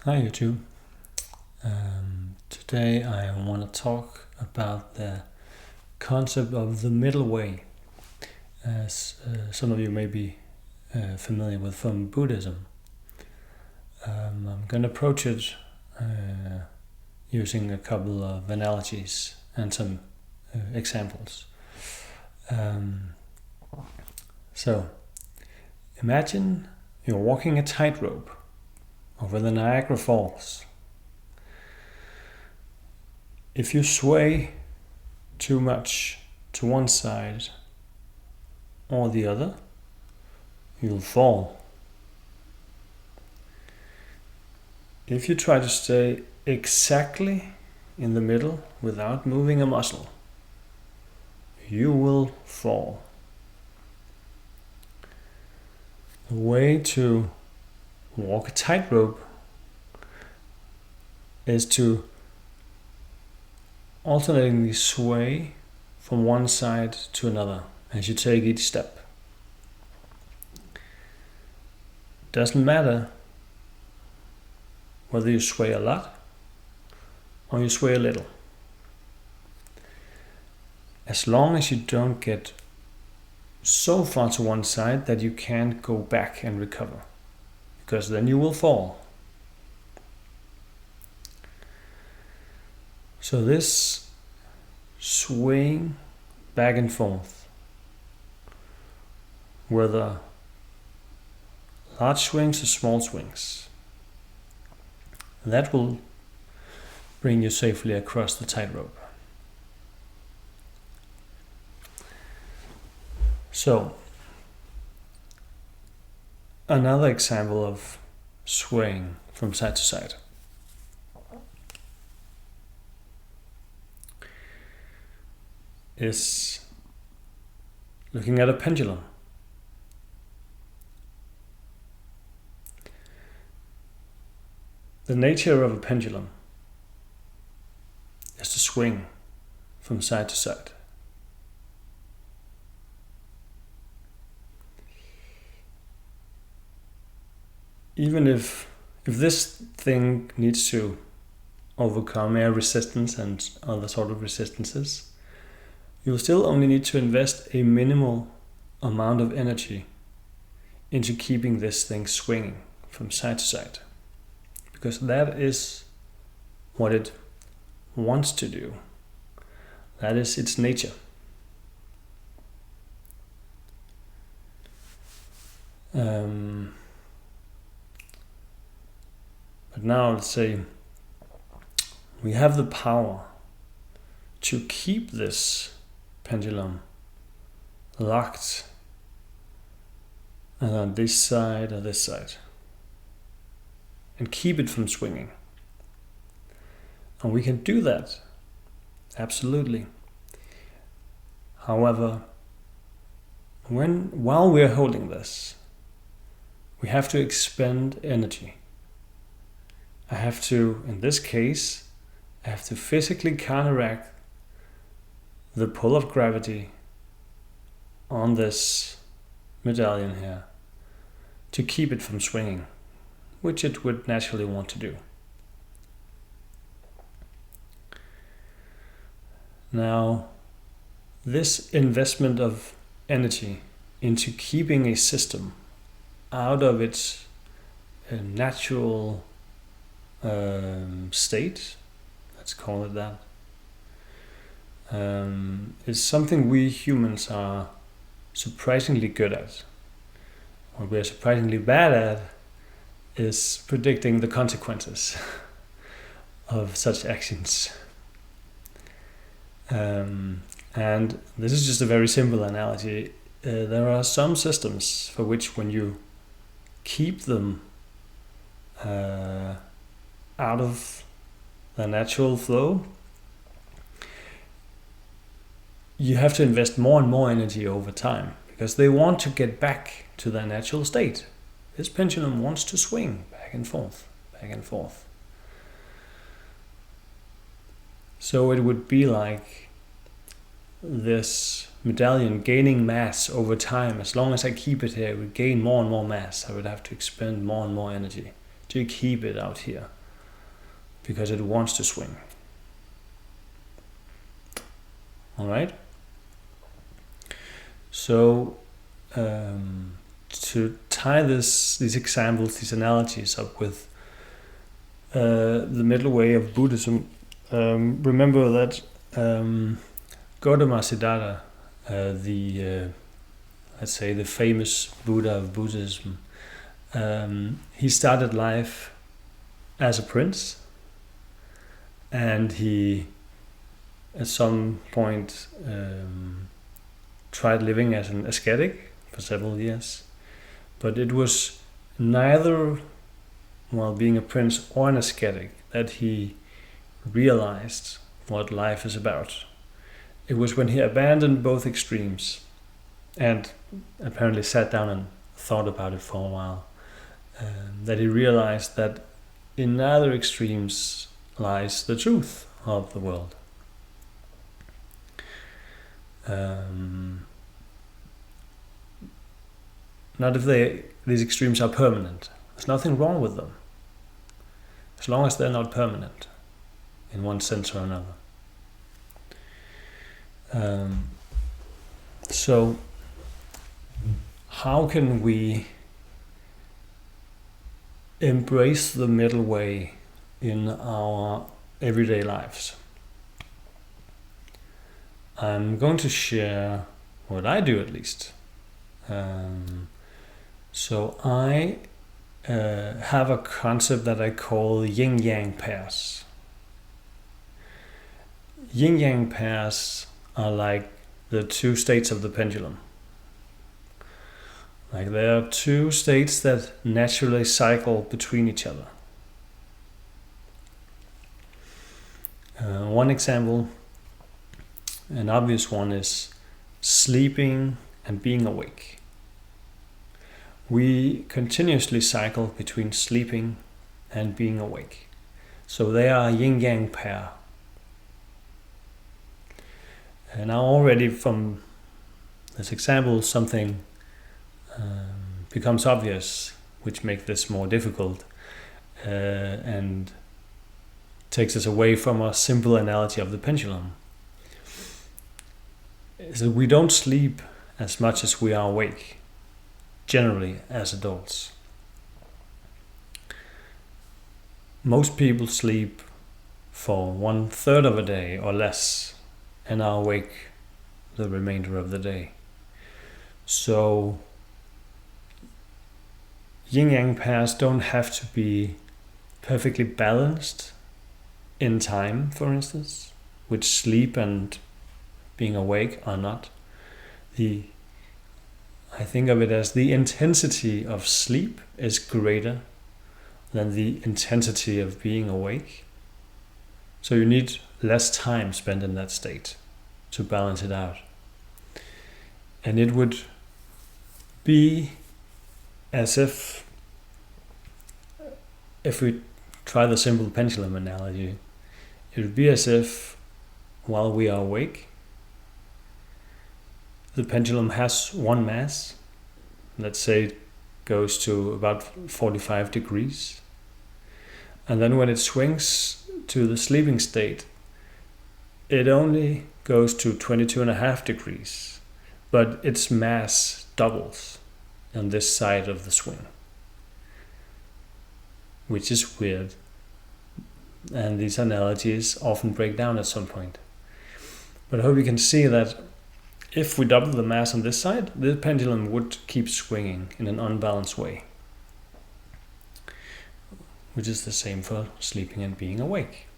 Hi YouTube. Today I want to talk about the concept of the middle way, as some of you may be familiar with from Buddhism. I'm going to approach it using a couple of analogies and some examples. So, imagine you're walking a tightrope over the Niagara Falls. If you sway too much to one side or the other, you'll fall. If you try to stay exactly in the middle without moving a muscle, you will fall. The way to walk a tightrope is to alternatingly sway from one side to another as you take each step. Doesn't matter whether you sway a lot or you sway a little, as long as you don't get so far to one side that you can't go back and recover, because then you will fall. So this swaying back and forth, whether large swings or small swings, that will bring you safely across the tightrope. So, another example of swaying from side to side. Is looking at a pendulum. The nature of a pendulum is to swing from side to side. Even if this thing needs to overcome air resistance and other sort of resistances, you'll still only need to invest a minimal amount of energy into keeping this thing swinging from side to side, because that is what it wants to do. That is its nature. But now let's say we have the power to keep this pendulum locked on this side or this side and keep it from swinging. And we can do that, absolutely. However, while we're holding this, we have to expend energy. I have to, in this case, I have to physically counteract the pull of gravity on this medallion here to keep it from swinging, which it would naturally want to do. Now, this investment of energy into keeping a system out of its natural state, let's call it that, is something we humans are surprisingly good at. What we are surprisingly bad at is predicting the consequences of such actions. And this is just a very simple analogy. There are some systems for which when you keep them out of the natural flow, you have to invest more and more energy over time, because they want to get back to their natural state. This pendulum wants to swing back and forth, back and forth. So it would be like this medallion gaining mass over time. As long as I keep it here, it would gain more and more mass. I would have to expend more and more energy So you keep it out here because it wants to swing. All right. So to tie these examples, these analogies up with the middle way of Buddhism, remember that Gautama Siddhartha, let's say the famous Buddha of Buddhism, he started life as a prince, and he at some point tried living as an ascetic for several years, but it was neither while being a prince or an ascetic that he realized what life is about. It was when he abandoned both extremes and apparently sat down and thought about it for a while, that he realized that in neither extremes lies the truth of the world. Not if these extremes are permanent. There's nothing wrong with them, as long as they're not permanent in one sense or another. So how can we embrace the middle way in our everyday lives? I'm going to share what I do, at least. So I have a concept that I call Yin-yang pairs. Yin-yang pairs are like the two states of the pendulum. Like there are two states that naturally cycle between each other. One example, an obvious one, is sleeping and being awake. We continuously cycle between sleeping and being awake. So they are a yin-yang pair. And now already from this example, something becomes obvious, which makes this more difficult and takes us away from a simple analogy of the pendulum. So we don't sleep as much as we are awake, generally as adults. Most people sleep for 1/3 of a day or less and are awake the remainder of the day. So yin-yang pairs don't have to be perfectly balanced in time, for instance, which sleep and being awake are not. I think of it as the intensity of sleep is greater than the intensity of being awake. So you need less time spent in that state to balance it out. And it would be as if we try the simple pendulum analogy, it would be as if while we are awake, the pendulum has one mass, let's say it goes to about 45 degrees. And then when it swings to the sleeping state, it only goes to 22.5 degrees, but its mass doubles on this side of the swing, which is weird. And these analogies often break down at some point. But I hope you can see that if we double the mass on this side, the pendulum would keep swinging in an unbalanced way, which is the same for sleeping and being awake.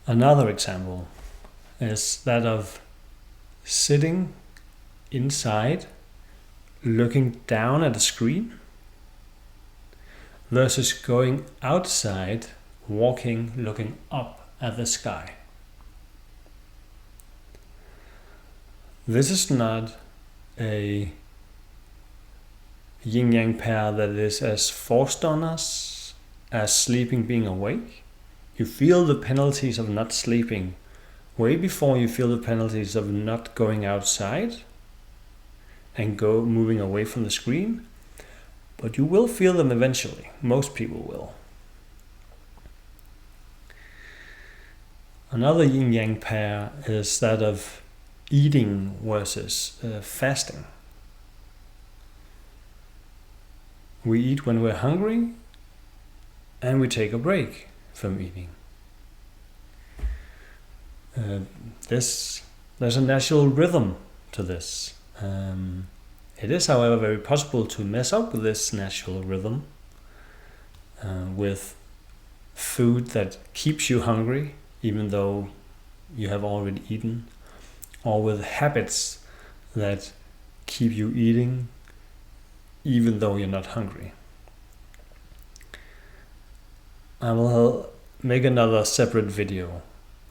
Another example is that of sitting inside, looking down at a screen, versus going outside, walking, looking up at the sky. This is not a yin-yang pair that is as forced on us as sleeping, being awake. You feel the penalties of not sleeping way before you feel the penalties of not going outside. and go moving away from the screen, but you will feel them eventually. Most people will. Another yin-yang pair is that of eating versus fasting. We eat when we're hungry, and we take a break from eating. There's a natural rhythm to this. It is, however, very possible to mess up with this natural rhythm with food that keeps you hungry even though you have already eaten, or with habits that keep you eating even though you're not hungry. I will make another separate video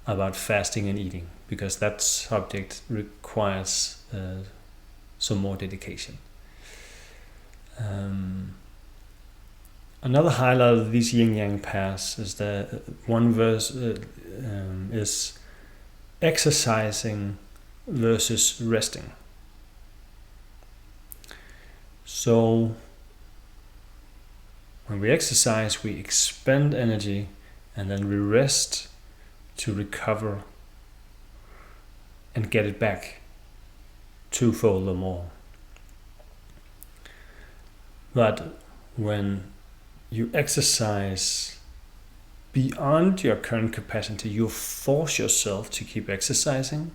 about fasting and eating, because that subject requires some more dedication. Another highlight of these yin-yang pairs is that one verse is exercising versus resting. So when we exercise, we expend energy and then we rest to recover and get it back twofold or more. But when you exercise beyond your current capacity, you force yourself to keep exercising,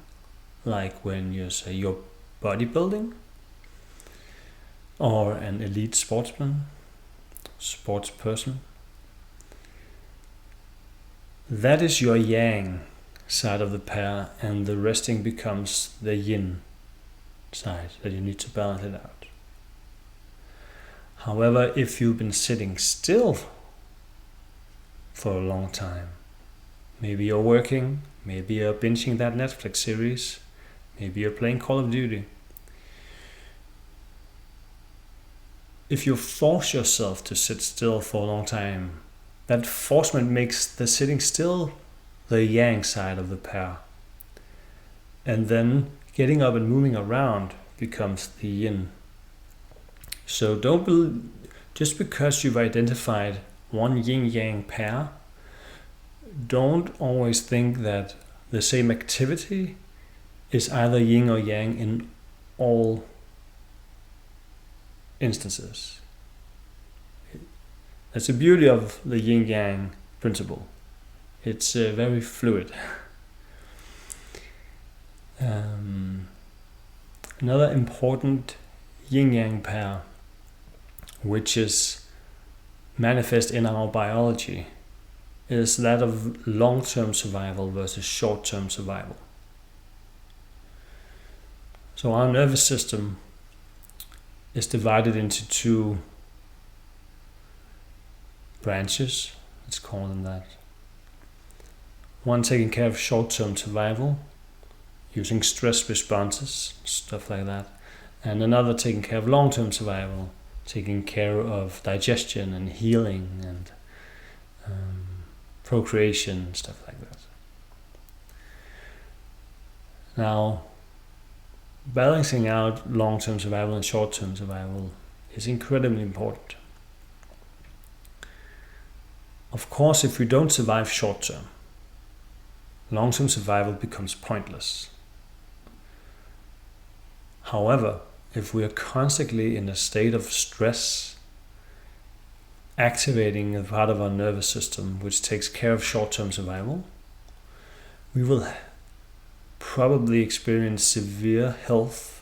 like when you're bodybuilding or an elite sportsperson. That is your yang side of the pair, and the resting becomes the yin side that you need to balance it out. However, if you've been sitting still for a long time, maybe you're working, maybe you're binging that Netflix series, maybe you're playing Call of Duty. If you force yourself to sit still for a long time, that forcement makes the sitting still the yang side of the pair. And then getting up and moving around becomes the yin. So just because you've identified one yin-yang pair, don't always think that the same activity is either yin or yang in all instances. That's the beauty of the yin-yang principle. It's very fluid. Another important yin-yang pair, which is manifest in our biology, is that of long-term survival versus short-term survival. So our nervous system is divided into two branches, let's call them that. One taking care of short-term survival, using stress responses, stuff like that. And another taking care of long-term survival, taking care of digestion and healing and procreation, stuff like that. Now, balancing out long-term survival and short-term survival is incredibly important. Of course, if we don't survive short-term, long-term survival becomes pointless. However, if we are constantly in a state of stress, activating a part of our nervous system which takes care of short-term survival, we will probably experience severe health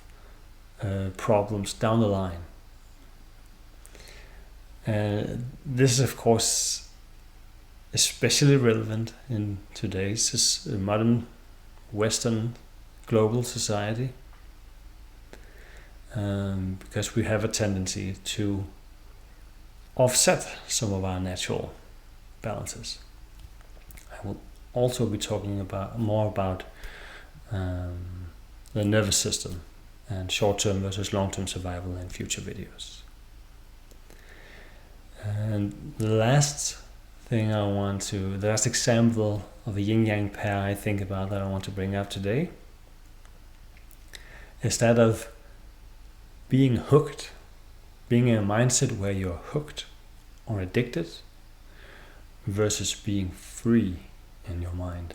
problems down the line. This is, of course, especially relevant in today's modern Western global society. Because we have a tendency to offset some of our natural balances. I will also be talking more about the nervous system and short-term versus long-term survival in future videos. And the last example of a yin-yang pair I think about that I want to bring up today is that of being hooked, being in a mindset where you're hooked or addicted, versus being free in your mind.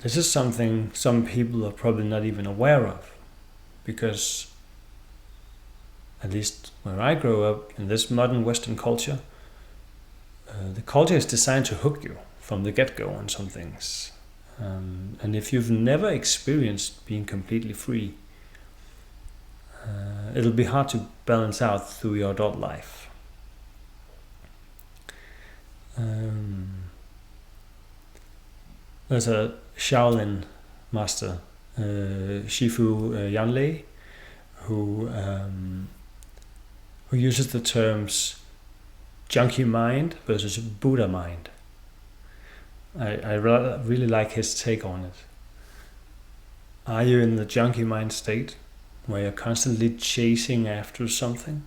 This is something some people are probably not even aware of, because at least where I grew up in this modern Western culture, the culture is designed to hook you from the get-go on some things. And if you've never experienced being completely free, it'll be hard to balance out through your adult life. There's a Shaolin master, Shifu Yanlei, who uses the terms junkie mind versus Buddha mind. I really like his take on it. Are you in the junkie mind state, where you're constantly chasing after something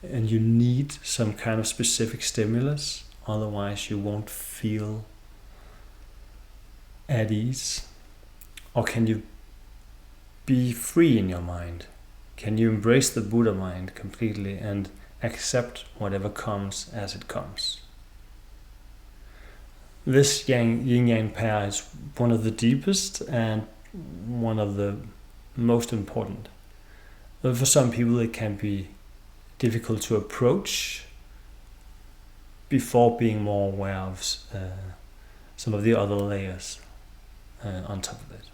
and you need some kind of specific stimulus, otherwise you won't feel at ease? Or can you be free in your mind? Can you embrace the Buddha mind completely and accept whatever comes as it comes? This yin-yang pair is one of the deepest and one of the most important. But for some people it can be difficult to approach before being more aware of some of the other layers on top of it.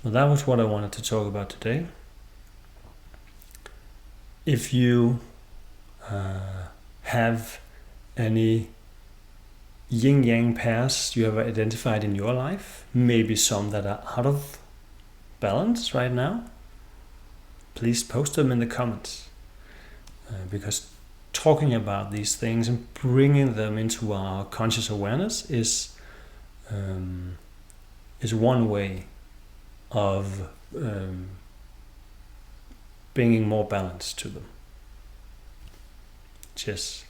Well, that was what I wanted to talk about today. If you have any yin-yang pairs you have identified in your life, maybe some that are out of balance right now, please post them in the comments. Because talking about these things and bringing them into our conscious awareness is one way of bringing more balance to them. Cheers.